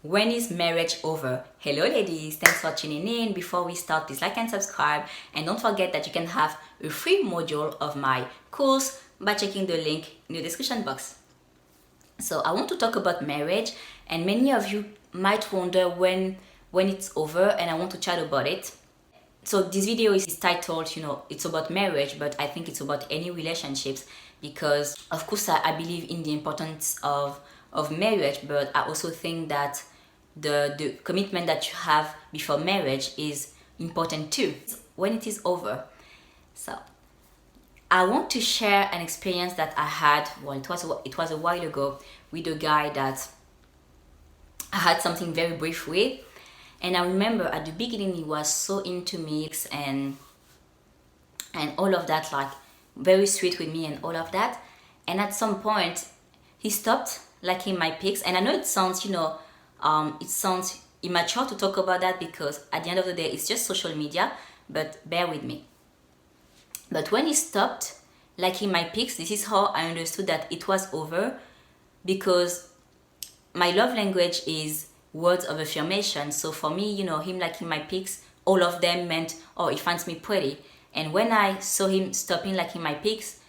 When is marriage over? Hello ladies, thanks for tuning in. Before we start, please like and subscribe, and don't forget that you can have a free module of my course by checking the link in the description box. So I want to talk about marriage, and many of you might wonder when it's over, and I want to chat about it. So this video is titled, it's about marriage, but I think it's about any relationships, because of course I believe in the importance of marriage, but I also think that the commitment that you have before marriage is important too when it is over. So I want to share an experience that I had. Well, it was a while ago, with a guy that I had something very brief with. And I remember at the beginning he was so into me and all of that, like very sweet with me and all of that. And at some point he stopped liking my pics. And I know it sounds immature to talk about that, because at the end of the day it's just social media, but bear with me. But when he stopped liking my pics, this is how I understood that it was over, because my love language is words of affirmation. So for me, him liking my pics, all of them meant, oh, he finds me pretty. And when I saw him stopping liking my pics,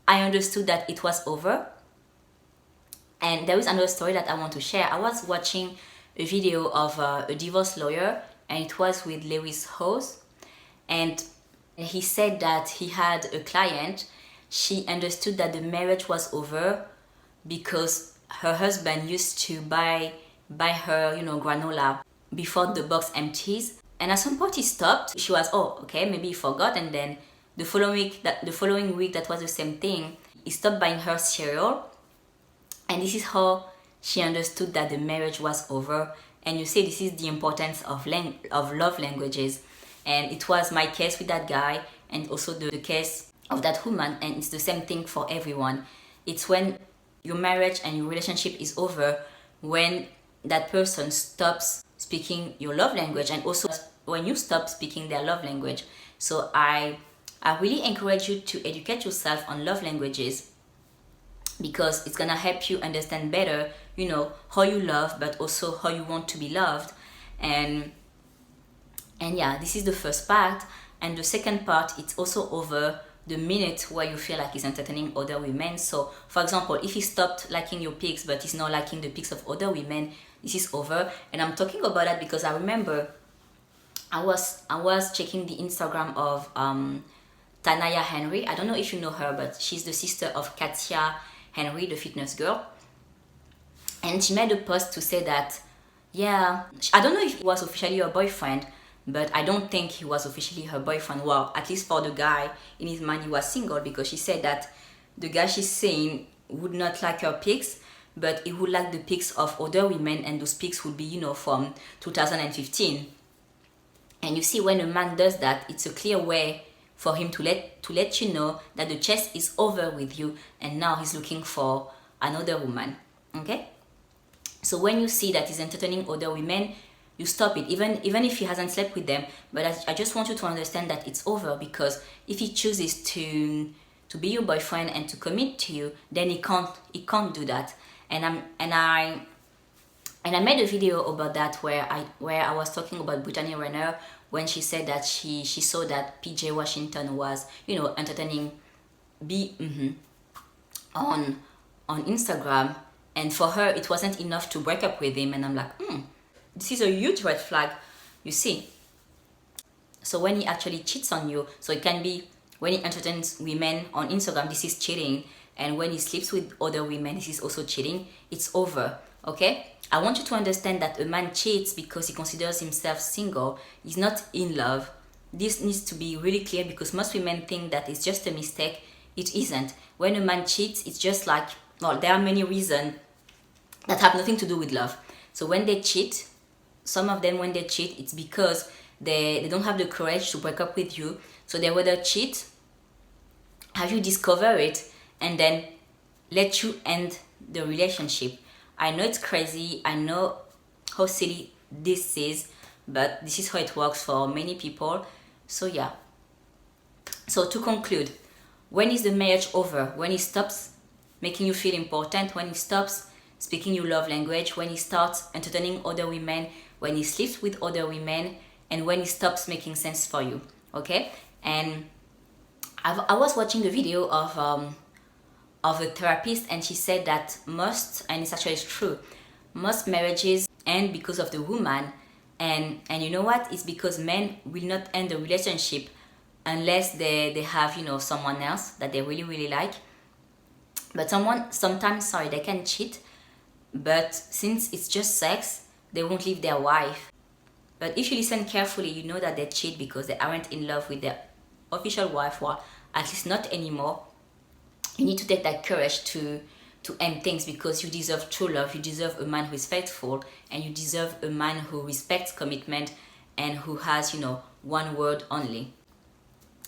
I understood that it was over. And there is another story that I want to share. I was watching a video of a divorce lawyer, and it was with Lewis Howes. And he said that he had a client. She understood that the marriage was over because her husband used to buy her, granola before the box empties. And at some point he stopped. She was, oh, okay, maybe he forgot. And then the following week, that was the same thing. He stopped buying her cereal. And this is how she understood that the marriage was over. And you see, this is the importance of love languages. And it was my case with that guy, and also the case of that woman. And it's the same thing for everyone. It's when your marriage and your relationship is over, when that person stops speaking your love language, and also when you stop speaking their love language. So I really encourage you to educate yourself on love languages, because it's gonna help you understand better, how you love, but also how you want to be loved. And yeah, this is the first part. And the second part, it's also over the minute where you feel like he's entertaining other women. So for example, if he stopped liking your pics but he's not liking the pics of other women, this is over. And I'm talking about that because I remember I was checking the Instagram of Tanaya Henry. I don't know if you know her, but she's the sister of Katia Henry, the fitness girl. And she made a post to say that, yeah, I don't know if he was officially her boyfriend, but I don't think he was officially her boyfriend. Well, at least for the guy, in his mind he was single, because she said that the guy she's saying would not like her pics, but he would like the pics of other women, and those pics would be, from 2015. And you see, when a man does that, it's a clear way for him to let you know that the chase is over with you, and now he's looking for another woman. Okay? So when you see that he's entertaining other women, you stop it, even if he hasn't slept with them. But I just want you to understand that it's over, because if he chooses to be your boyfriend and to commit to you, then he can't do that. And I made a video about that where I was talking about Brittany Renner, when she said that she saw that PJ Washington was, entertaining on Instagram, and for her it wasn't enough to break up with him. And I'm like, this is a huge red flag, you see. So when he actually cheats on you, so it can be when he entertains women on Instagram, this is cheating. And when he sleeps with other women, this is also cheating. It's over, okay? I want you to understand that a man cheats because he considers himself single. He's not in love. This needs to be really clear, because most women think that it's just a mistake. It isn't. When a man cheats, it's just like, well, there are many reasons that have nothing to do with love. So when they cheat, some of them, when they cheat, it's because they don't have the courage to break up with you. So they rather cheat, have you discover it, and then let you end the relationship. I know it's crazy. I know how silly this is, but this is how it works for many people. So yeah. So to conclude, when is the marriage over? When it stops making you feel important, when it stops speaking your love language, when he starts entertaining other women, when he sleeps with other women, and when he stops making sense for you. Okay? And I was watching the video of a therapist, and she said that most, and it's actually true, most marriages end because of the woman. And you know what? It's because men will not end the relationship unless they have, you know, someone else that they really, really like. But sometimes, sorry, they can cheat, but since it's just sex, they won't leave their wife. But if you listen carefully, you know that they cheat because they aren't in love with their official wife, or at least not anymore. You need to take that courage to end things, because you deserve true love. You deserve a man who is faithful, and you deserve a man who respects commitment and who has, you know, one word only.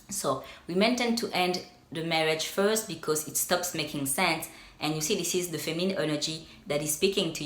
So women tend to end the marriage first because it stops making sense. And you see, this is the feminine energy that is speaking to you.